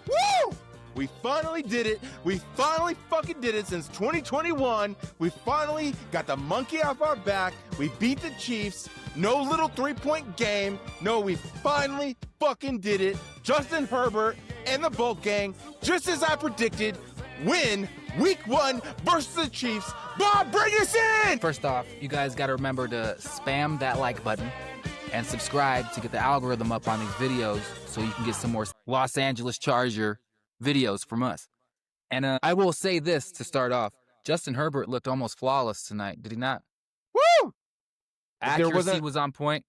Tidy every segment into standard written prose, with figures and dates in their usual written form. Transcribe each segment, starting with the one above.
Woo! We finally did it. We finally fucking did it since 2021. We finally got the monkey off our back. We beat the Chiefs. No little 3-point game. No, we finally fucking did it. Justin Herbert and the Bolt Gang, just as I predicted, win week 1 versus the Chiefs. Bob, bring us in! First off, you guys got to remember to spam that like button and subscribe to get the algorithm up on these videos so you can get some more Los Angeles Charger videos from us. And I will say this to start off. Justin Herbert looked almost flawless tonight, did he not? Woo! Accuracy was on point.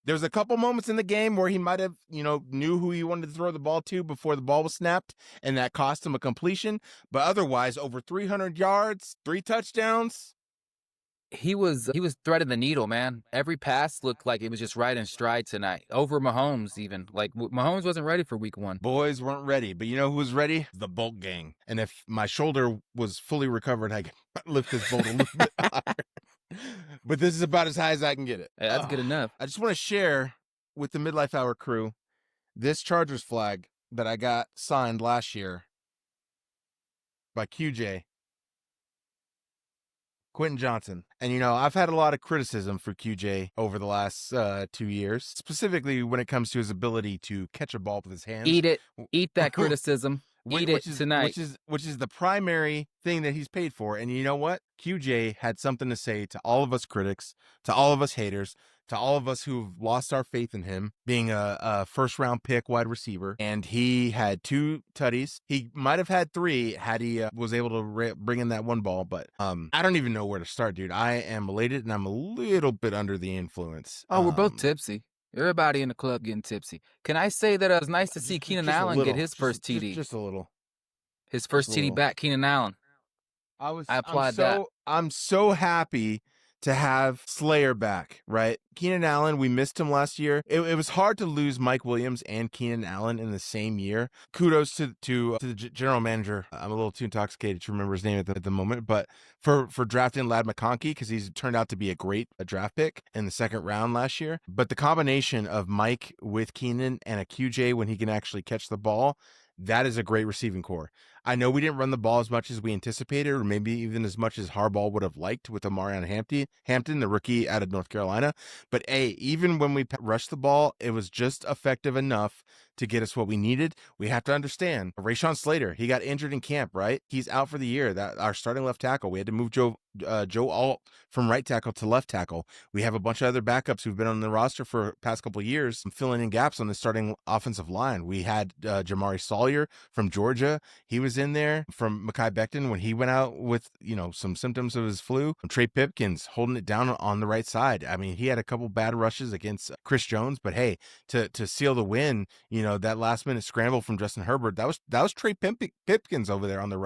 There was a couple moments in the game where he might have, knew who he wanted to throw the ball to before the ball was snapped, and that cost him a completion. But otherwise, over 300 yards, 3 touchdowns. He was threading the needle, man. Every pass looked like it was just right in stride tonight. Over Mahomes, even. Like, Mahomes wasn't ready for week 1. Boys weren't ready, but you know who was ready? The Bolt Gang. And if my shoulder was fully recovered, I could lift this bolt a little bit higher. But this is about as high as I can get it. Hey, that's good enough. I just want to share with the Midlife Hour crew this Chargers flag that I got signed last year by QJ, Quinton Johnston. And, I've had a lot of criticism for QJ over the last 2 years, specifically when it comes to his ability to catch a ball with his hands. Eat it. Eat that criticism. Eat it tonight. Which is the primary thing that he's paid for. And you know what? QJ had something to say to all of us critics, to all of us haters, to all of us who've lost our faith in him being a first-round pick wide receiver. And he had 2 tutties. He might have had 3 had he was able to bring in that one ball. But I don't even know where to start, dude. I am elated, and I'm a little bit under the influence. Oh, we're both tipsy. Everybody in the club getting tipsy. Can I say that it was nice to see Keenan Allen get his first TD? Just a little. His first TD back, Keenan Allen. I applaud that. I'm so happy to have Slayer back, right? Keenan Allen, we missed him last year. It was hard to lose Mike Williams and Keenan Allen in the same year. Kudos to the general manager. I'm a little too intoxicated to remember his name at the moment, but for drafting Ladd McConkey, because he's turned out to be a great draft pick in the 2nd round last year. But the combination of Mike with Keenan and a QJ when he can actually catch the ball, that is a great receiving core. I know we didn't run the ball as much as we anticipated, or maybe even as much as Harbaugh would have liked with Amarion Hampton, the rookie out of North Carolina. But even when we rushed the ball, it was just effective enough to get us what we needed. We have to understand, Rashawn Slater, he got injured in camp, right? He's out for the year. That our starting left tackle. We had to move Joe Alt from right tackle to left tackle. We have a bunch of other backups who've been on the roster for past couple of years, filling in gaps on the starting offensive line. We had Jamari Sawyer from Georgia. He was in there from Mekhi Becton when he went out with, some symptoms of his flu. Trey Pipkins holding it down on the right side. I mean, he had a couple bad rushes against Chris Jones, but hey, to seal the win, that last minute scramble from Justin Herbert, that was Trey Pipkins over there on the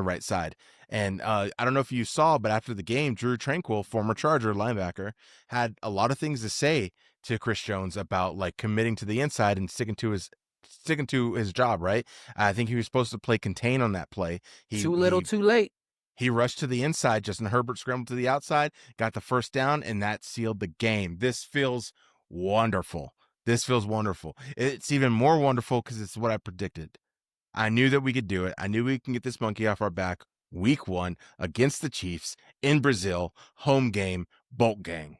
right side. And I don't know if you saw, but after the game, Drew Tranquill, former Charger linebacker, had a lot of things to say to Chris Jones about like committing to the inside and sticking to his job, right? I think he was supposed to play contain on that play. Too little, too late. He rushed to the inside. Justin Herbert scrambled to the outside, got the first down, and that sealed the game. This feels wonderful. It's even more wonderful because it's what I predicted. I knew that we could do it. I knew we can get this monkey off our back. Week 1 against the Chiefs in Brazil, home game, Bolt Gang.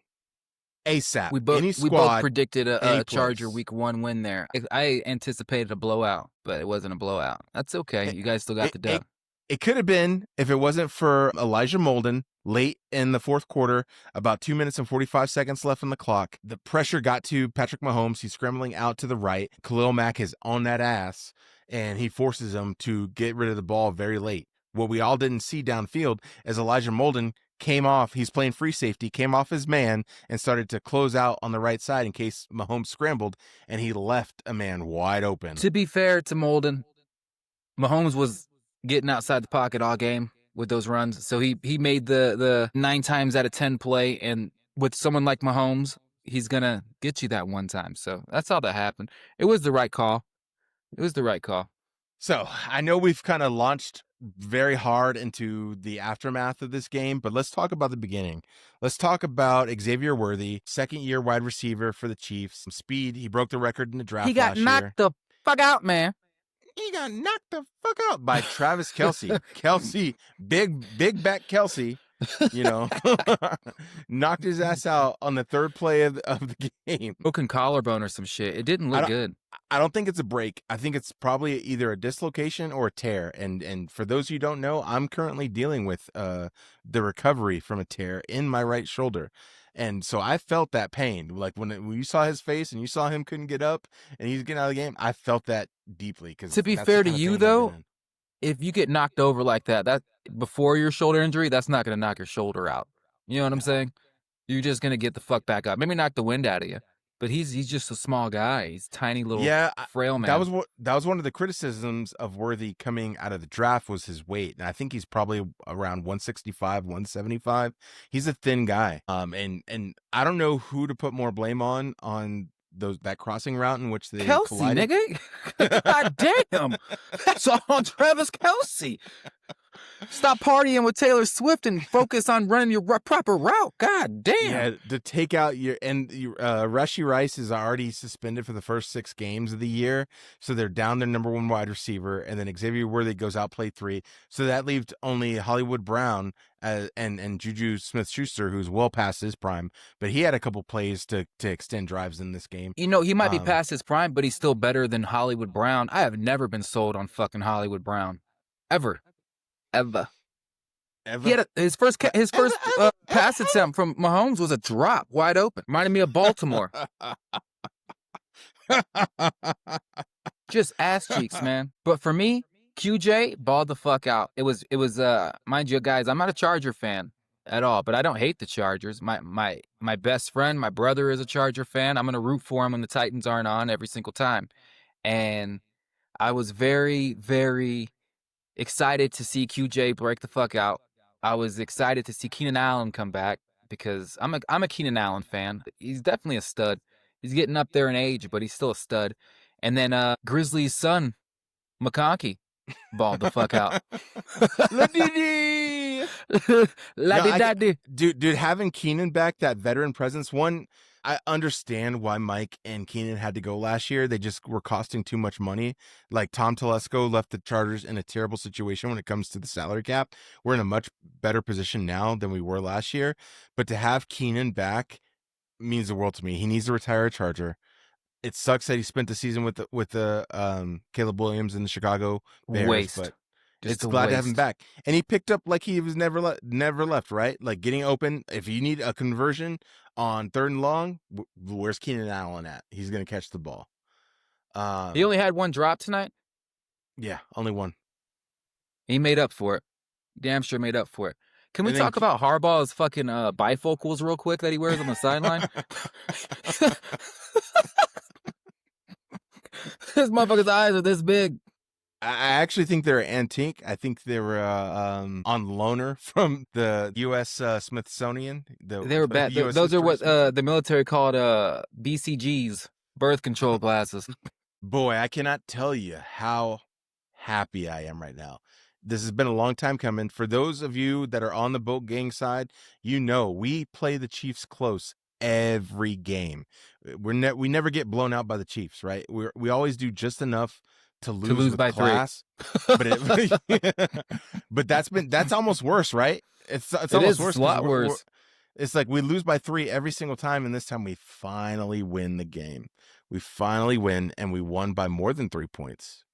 ASAP. We both predicted a Charger week 1 win there. I anticipated a blowout, but it wasn't a blowout. That's okay. You guys still got the dub. It could have been if it wasn't for Elijah Molden late in the 4th quarter, about 2 minutes and 45 seconds left on the clock. The pressure got to Patrick Mahomes. He's scrambling out to the right. Khalil Mack is on that ass, and he forces him to get rid of the ball very late. What we all didn't see downfield is Elijah Molden came off. He's playing free safety, came off his man and started to close out on the right side in case Mahomes scrambled, and he left a man wide open. To be fair to Molden, Mahomes was getting outside the pocket all game with those runs. So he made the 9 times out of 10 play, and with someone like Mahomes, he's going to get you that one time. So that's all that happened. It was the right call. So I know we've kind of launched very hard into the aftermath of this game, but let's talk about the beginning. Let's talk about Xavier Worthy, second-year wide receiver for the Chiefs. Some speed. He broke the record in the draft He got last knocked year. the fuck out, man. He got knocked the fuck out by Travis Kelce. Kelce, big back Kelce, you know, knocked his ass out on the third play of the game. Broken collarbone or some shit. It didn't look good. I don't think it's a break. I think it's probably either a dislocation or a tear. And for those who don't know, I'm currently dealing with the recovery from a tear in my right shoulder. And so I felt that pain. Like when you saw his face and you saw him couldn't get up and he's getting out of the game, I felt that deeply. To be fair to you, though, if you get knocked over like that before your shoulder injury, that's not going to knock your shoulder out. You know what I'm saying? You're just going to get the fuck back up. Maybe knock the wind out of you. But he's just a small guy. He's tiny little frail man. That was one of the criticisms of Worthy coming out of the draft was his weight. And I think he's probably around 165, 175. He's a thin guy. And I don't know who to put more blame on that crossing route in which they collided. Nigga. God damn. That's all on Travis Kelce. Stop partying with Taylor Swift and focus on running your proper route. God damn. Yeah, to take out Rashee Rice is already suspended for the first 6 games of the year. So they're down their number 1 wide receiver. And then Xavier Worthy goes out play 3. So that leaves only Hollywood Brown and Juju Smith-Schuster, who's well past his prime. But he had a couple plays to extend drives in this game. You know, he might be past his prime, but he's still better than Hollywood Brown. I have never been sold on fucking Hollywood Brown. Ever. He had his first pass attempt from Mahomes was a drop, wide open. Reminded me of Baltimore. Just ass cheeks, man. But for me, QJ balled the fuck out. It was mind you guys, I'm not a Charger fan at all, but I don't hate the Chargers. My best friend, my brother is a Charger fan. I'm going to root for him when the Titans aren't on every single time. And I was very, very excited to see QJ break the fuck out. I was excited to see Keenan Allen come back because I'm a Keenan Allen fan. He's definitely a stud. He's getting up there in age, but he's still a stud. And then Grizzly's son, McConkey, balled the fuck out. Dude, having Keenan back, that veteran presence, I understand why Mike and Keenan had to go last year. They just were costing too much money. Like Tom Telesco left the Chargers in a terrible situation when it comes to the salary cap. We're in a much better position now than we were last year. But to have Keenan back means the world to me. He needs to retire a Charger. It sucks that he spent the season with the Caleb Williams in the Chicago Bears, Waste. but it's glad to have him back. And he picked up like he was never left, right? Like getting open. If you need a conversion on 3rd and long, where's Keenan Allen at? He's going to catch the ball. He only had 1 drop tonight? Yeah, only 1. He made up for it. Damn sure made up for it. Can we talk about Harbaugh's fucking bifocals real quick that he wears on the sideline? This motherfucker's eyes are this big. I actually think they're antique. I think they were on loaner from the U.S. Smithsonian. They were bad. Those are what the military called BCGs, birth control glasses. Boy, I cannot tell you how happy I am right now. This has been a long time coming. For those of you that are on the Boat Gang side, you know we play the Chiefs close every game. We never get blown out by the Chiefs, right? We always do just enough to lose by class. 3. But that's almost worse, right? It's almost worse. It's a lot worse. It's like we lose by 3 every single time, and this time we finally win the game. We finally win, and we won by more than 3 points.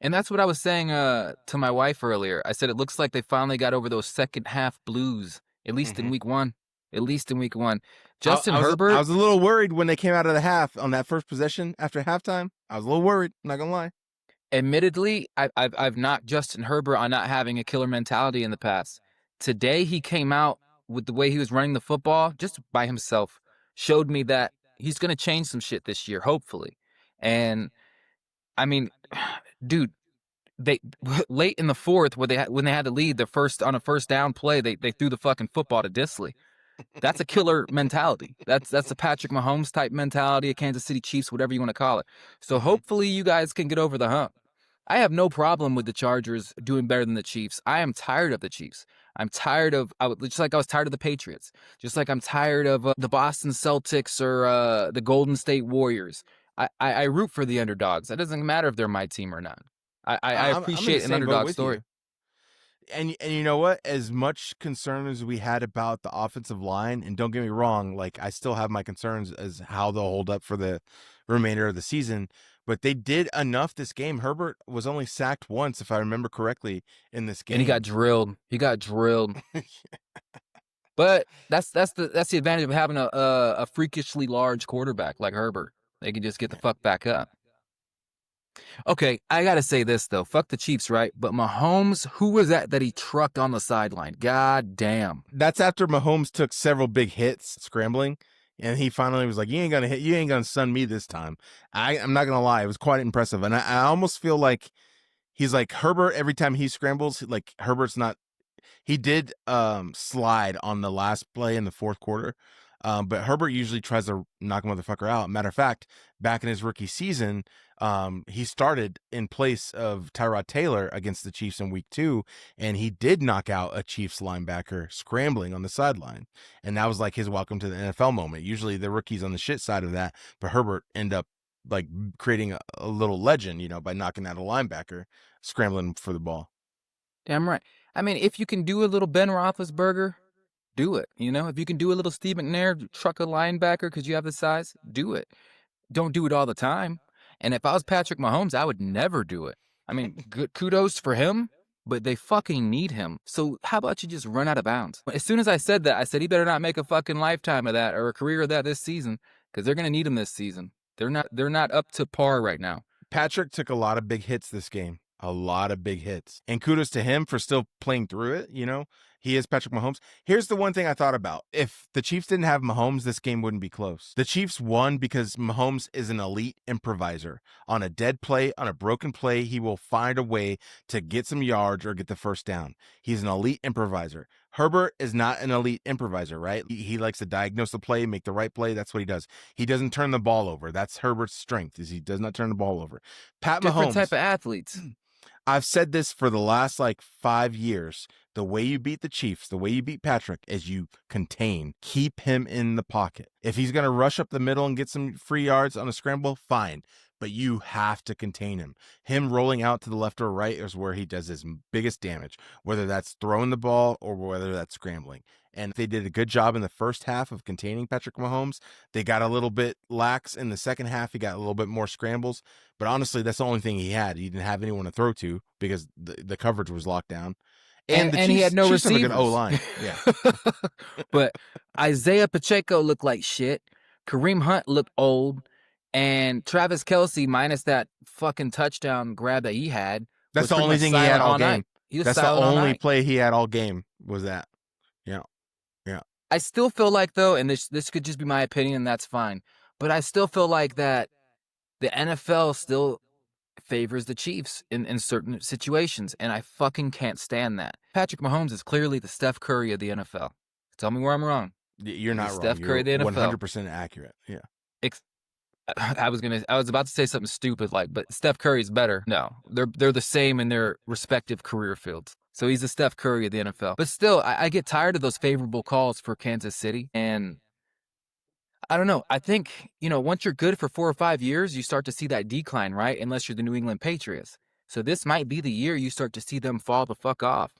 And that's what I was saying to my wife earlier. I said it looks like they finally got over those second half blues, at least in week 1. At least in week 1. Justin Herbert. I was a little worried when they came out of the half on that first possession after halftime. I was a little worried. I'm not gonna lie. Admittedly, I've knocked Justin Herbert on not having a killer mentality in the past. Today he came out with the way he was running the football just by himself. Showed me that he's gonna change some shit this year, hopefully. And I mean, dude, they late in the 4th when they had to lead on a first down play, they threw the fucking football to Disley. That's a killer mentality. That's a Patrick Mahomes type mentality, a Kansas City Chiefs, whatever you want to call it. So hopefully you guys can get over the hump. I have no problem with the Chargers doing better than the Chiefs. I am tired of the Chiefs. I'm tired of, just like I was tired of the Patriots, just like I'm tired of the Boston Celtics or the Golden State Warriors. I root for the underdogs. It doesn't matter if they're my team or not. I I'm in the appreciate an same boat underdog with story. you. And you know what? As much concern as we had about the offensive line, and don't get me wrong, like I still have my concerns as how they'll hold up for the remainder of the season, but they did enough this game. Herbert was only sacked once, if I remember correctly, in this game. And he got drilled. But that's the advantage of having a freakishly large quarterback like Herbert. They can just get the fuck back up. Okay, I gotta say this though. Fuck the Chiefs, right? But Mahomes, who was that he trucked on the sideline? God damn. That's after Mahomes took several big hits scrambling, and he finally was like, you ain't gonna stun me this time. I'm not gonna lie, it was quite impressive. And I almost feel like he's like Herbert every time he scrambles, like Herbert's not. He did slide on the last play in the fourth quarter, but Herbert usually tries to knock a motherfucker out. Matter of fact, back in his rookie season, he started in place of Tyrod Taylor against the Chiefs in week 2, and he did knock out a Chiefs linebacker scrambling on the sideline. And that was like his welcome to the NFL moment. Usually the rookie's on the shit side of that, but Herbert ended up like creating a little legend, by knocking out a linebacker scrambling for the ball. Damn right. I mean, if you can do a little Ben Roethlisberger, do it. If you can do a little Steve McNair, truck a linebacker because you have the size, do it. Don't do it all the time. And if I was Patrick Mahomes, I would never do it. I mean, good kudos for him, but they fucking need him. So how about you just run out of bounds? As soon as I said that, I said he better not make a fucking lifetime of that or a career of that this season because they're gonna need him this season. They're not up to par right now. Patrick took a lot of big hits this game. A lot of big hits. And kudos to him for still playing through it, He is Patrick Mahomes. Here's the one thing I thought about. If the Chiefs didn't have Mahomes, this game wouldn't be close. The Chiefs won because Mahomes is an elite improviser. On a dead play, on a broken play, he will find a way to get some yards or get the first down. He's an elite improviser. Herbert is not an elite improviser, right? He likes to diagnose the play, make the right play. That's what he does. He doesn't turn the ball over. That's Herbert's strength, is he does not turn the ball over. Different type of athletes. I've said this for the last 5 years. The way you beat the Chiefs, the way you beat Patrick is you contain. Keep him in the pocket. If he's going to rush up the middle and get some free yards on a scramble, fine. But you have to contain him. Him rolling out to the left or right is where he does his biggest damage, whether that's throwing the ball or whether that's scrambling. And they did a good job in the first half of containing Patrick Mahomes. They got a little bit lax in the second half. He got a little bit more scrambles. But honestly, that's the only thing he had. He didn't have anyone to throw to because the coverage was locked down. And he had no Chiefs have receivers. a good O-line. Yeah. But Isaiah Pacheco looked like shit. Kareem Hunt looked old. And Travis Kelce, minus that fucking touchdown grab that he had. That's the only thing he had all game. That's the only play he had all game was that. Yeah. Yeah. I still feel like, though, and this could just be my opinion, and that's fine, but I still feel like that the NFL still favors the Chiefs in certain situations, and I fucking can't stand that. Patrick Mahomes is clearly the Steph Curry of the NFL. Tell me where I'm wrong. You're not wrong. Steph Curry of the NFL. 100% accurate. Yeah. I was about to say something stupid but Steph Curry's better. No, they're the same in their respective career fields. So he's the Steph Curry of the NFL. But still, I get tired of those favorable calls for Kansas City. And I don't know. I think, once you're good for 4 or 5 years, you start to see that decline, right? Unless you're the New England Patriots. So this might be the year you start to see them fall the fuck off.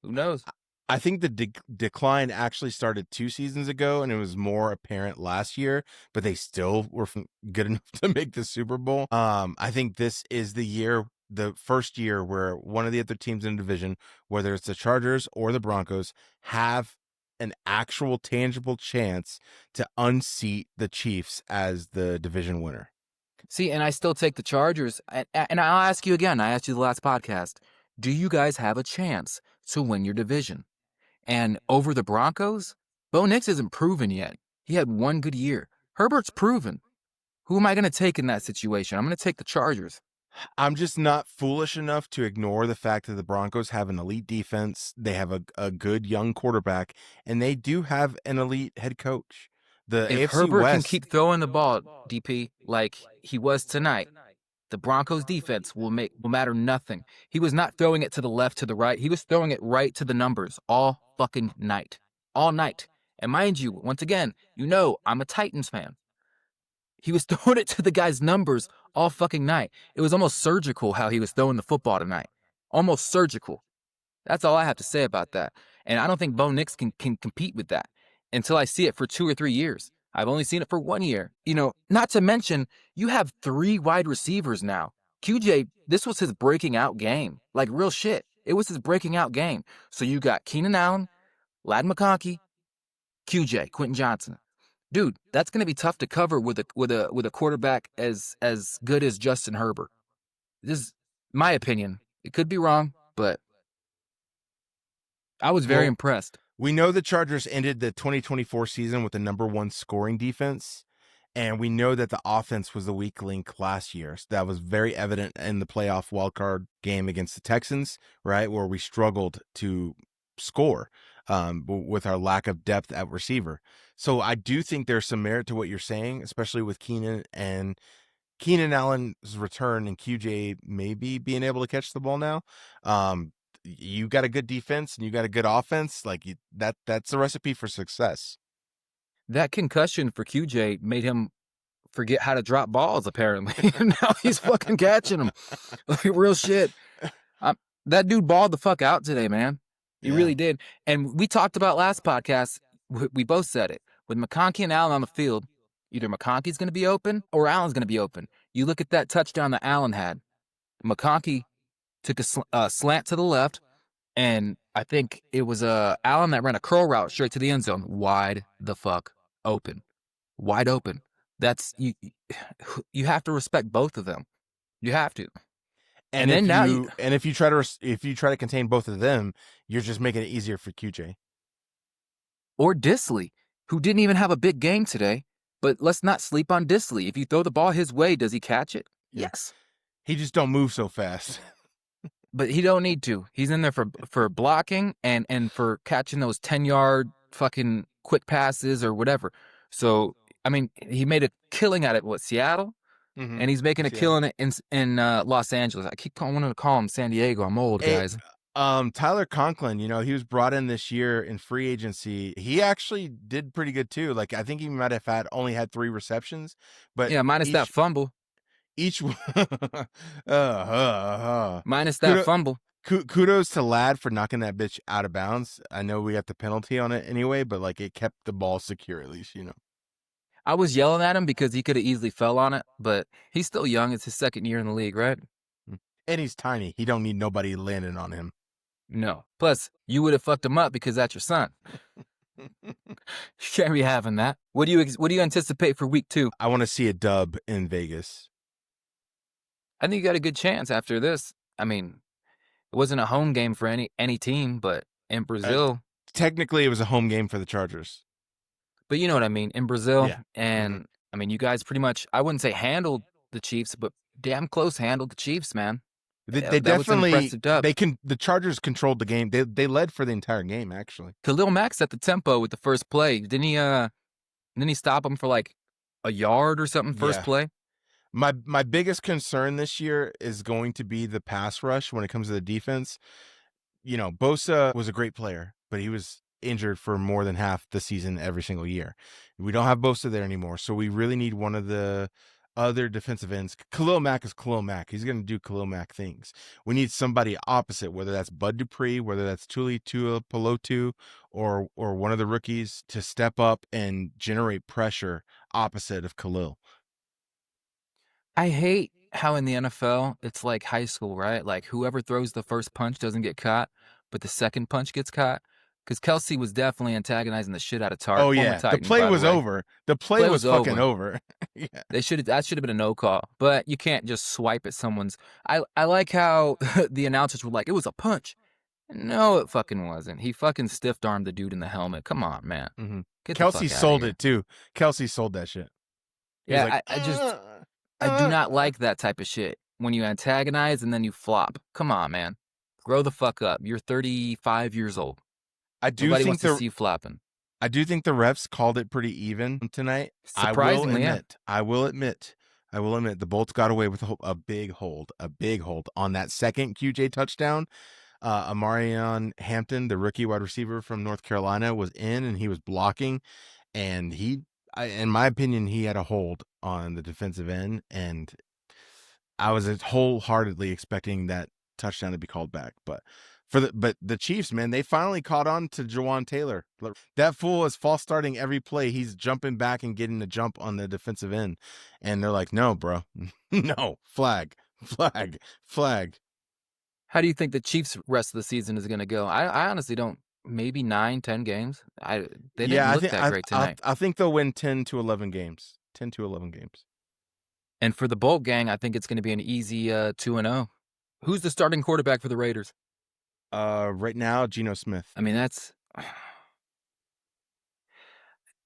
Who knows? I think the decline actually started 2 seasons ago, and it was more apparent last year, but they still were good enough to make the Super Bowl. I think this is the first year where one of the other teams in the division, whether it's the Chargers or the Broncos, have an actual tangible chance to unseat the Chiefs as the division winner. See, and I still take the Chargers, and I'll ask you again. I asked you the last podcast. Do you guys have a chance to win your division? And over the Broncos, Bo Nix isn't proven yet. He had one good year. Herbert's proven. Who am I going to take in that situation? I'm going to take the Chargers. I'm just not foolish enough to ignore the fact that the Broncos have an elite defense. They have a good young quarterback, and they do have an elite head coach. If AFC Herbert West can keep throwing the ball, DP, like he was tonight, The Broncos defense will matter nothing. He was not throwing it to the left, to the right. He was throwing it right to the numbers all fucking night. All night. And mind you, once again, I'm a Titans fan. He was throwing it to the guy's numbers all fucking night. It was almost surgical how he was throwing the football tonight. Almost surgical. That's all I have to say about that. And I don't think Bo Nix can compete with that until I see it for 2 or 3 years. I've only seen it for 1 year. Not to mention, you have 3 wide receivers now. QJ, this was his breaking out game. Like, real shit. It was his breaking out game. So you got Keenan Allen, Ladd McConkey, QJ, Quinton Johnston. Dude, that's going to be tough to cover with a quarterback as good as Justin Herbert. This is my opinion. It could be wrong, but I was very impressed. We know the Chargers ended the 2024 season with the #1 scoring defense, and we know that the offense was the weak link last year. So that was very evident in the playoff wildcard game against the Texans, right, where we struggled to score with our lack of depth at receiver. So I do think there's some merit to what you're saying, especially with Keenan Allen's return and QJ maybe being able to catch the ball now. You got a good defense and you got a good offense. That's a recipe for success. That concussion for QJ made him forget how to drop balls, apparently. Now he's fucking catching them. Like, real shit. That dude balled the fuck out today, man. He really did. And we talked about last podcast. We both said it. With McConkey and Allen on the field, either McConkey's going to be open or Allen's going to be open. You look at that touchdown that Allen had. McConkey took a slant to the left, and I think it was Allen that ran a curl route straight to the end zone. Wide the fuck open. Wide open. That's you have to respect both of them. You have to. And if you try to contain both of them, you're just making it easier for QJ. Or Disley, who didn't even have a big game today. But let's not sleep on Disley. If you throw the ball his way, does he catch it? Yes. He just don't move so fast. But he don't need to. He's in there for blocking and for catching those 10-yard fucking quick passes or whatever. So, I mean, he made a killing at it, Seattle? Mm-hmm. And he's making a killing in Los Angeles. I keep wanting to call him San Diego. I'm old, guys. Tyler Conklin, he was brought in this year in free agency. He actually did pretty good too. Like, I think he might have only had 3 receptions, but minus that fumble. Minus that fumble. Kudos to Ladd for knocking that bitch out of bounds. I know we got the penalty on it anyway, but like, it kept the ball secure at least, I was yelling at him because he could have easily fell on it, but he's still young. It's his 2nd year in the league, right? And he's tiny. He don't need nobody landing on him. No. Plus, you would have fucked him up because that's your son. You can't be having that. What do you anticipate for week 2? I want to see a dub in Vegas. I think you got a good chance after this. I mean, it wasn't a home game for any team, but in Brazil. Technically, it was a home game for the Chargers. But you know what I mean, in Brazil. Yeah. And, I mean, you guys pretty much, I wouldn't say handled the Chiefs, but damn close handled the Chiefs, man. They definitely, the Chargers controlled the game. They led for the entire game, actually. Khalil Mack set the tempo with the first play. Didn't he stop him for like a yard or something first play? My biggest concern this year is going to be the pass rush when it comes to the defense. Bosa was a great player, but he was injured for more than half the season every single year. We don't have Bosa there anymore, so we really need one of the other defensive ends. Khalil Mack is Khalil Mack. He's going to do Khalil Mack things. We need somebody opposite, whether that's Bud Dupree, whether that's Tuli Tuipulotu, or one of the rookies to step up and generate pressure opposite of Khalil. I hate how in the NFL, it's like high school, right? Like, whoever throws the first punch doesn't get caught, but the second punch gets caught. Because Kelsey was definitely antagonizing the shit out of Tart. Oh, yeah. Titan, the play was over. The play was fucking over. Yeah. That should have been a no call. But you can't just swipe at someone's. I like how the announcers were like, it was a punch. No, it fucking wasn't. He fucking stiff-armed the dude in the helmet. Come on, man. Mm-hmm. Kelsey sold it, too. Kelsey sold that shit. Yeah, like, I do not like that type of shit. When you antagonize and then you flop. Come on, man. Grow the fuck up. You're 35 years old. Nobody wants to see you flopping. I do think the refs called it pretty even tonight. Surprisingly, I will admit. I will admit the Bolts got away with a big hold on that second QJ touchdown. Amarion Hampton, the rookie wide receiver from North Carolina, was in and he was blocking, and in my opinion, he had a hold on the defensive end, and I was wholeheartedly expecting that touchdown to be called back. But the Chiefs, man, they finally caught on to Jawan Taylor. That fool is false starting every play. He's jumping back and getting the jump on the defensive end, and they're like, "No, bro, no, flag." How do you think the Chiefs' rest of the season is going to go? I honestly don't. Maybe 9-10 games. They didn't look that great tonight. I think they'll win 10 to 11 games. 10 to 11 games. And for the Bolt gang, I think it's going to be an easy 2-0. Who's the starting quarterback for the Raiders? Right now, Geno Smith. I mean, that's.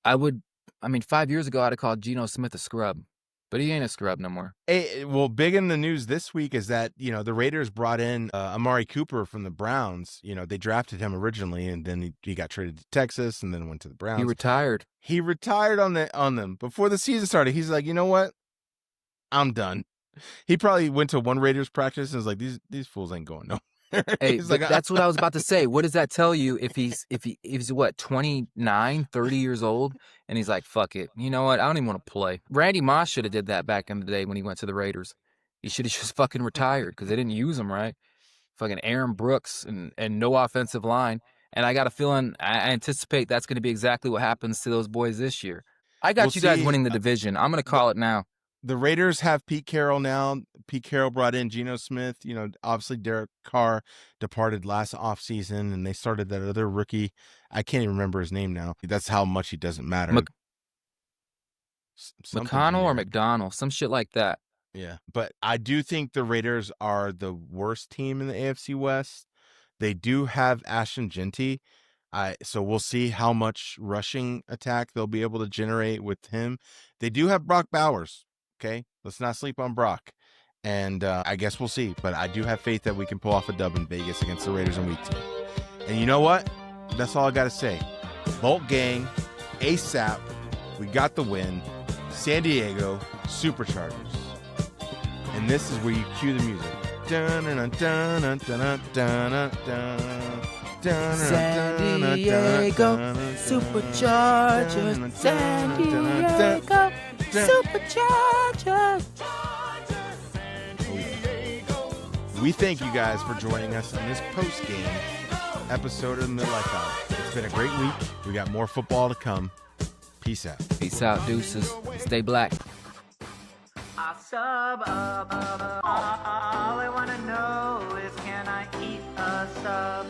5 years ago, I'd have called Geno Smith a scrub, but he ain't a scrub no more. Hey, well, big in the news this week is that, the Raiders brought in Amari Cooper from the Browns. They drafted him originally, and then he got traded to Texas and then went to the Browns. He retired. He retired on them before the season started. He's like, you know what? I'm done. He probably went to one Raiders practice and was like, these fools ain't going nowhere. Hey, that's what I was about to say. What does that tell you if he's what, 29, 30 years old, and he's like, fuck it. You know what? I don't even want to play. Randy Moss should have did that back in the day when he went to the Raiders. He should have just fucking retired because they didn't use him right. Fucking Aaron Brooks and no offensive line. And I got a feeling, I anticipate that's going to be exactly what happens to those boys this year. I got you guys winning the division. I'm going to call it now. The Raiders have Pete Carroll now. Pete Carroll brought in Geno Smith. Obviously Derek Carr departed last offseason, and they started that other rookie. I can't even remember his name now. That's how much he doesn't matter. McConnell or McDonald, some shit like that. Yeah, but I do think the Raiders are the worst team in the AFC West. They do have Ashton Genty. So we'll see how much rushing attack they'll be able to generate with him. They do have Brock Bowers. Okay, let's not sleep on Brock. And I guess we'll see. But I do have faith that we can pull off a dub in Vegas against the Raiders in week 2. And you know what? That's all I got to say. Bolt Gang, ASAP, we got the win. San Diego, Superchargers. And this is where you cue the music. San Diego, Superchargers. San Diego, Superchargers. We thank you guys for joining us on this post-game episode of the Midlife Hour. It's been a great week. We got more football to come. Peace out. Peace out, deuces. Stay black. I sub up. All I want to know is, can I eat a sub?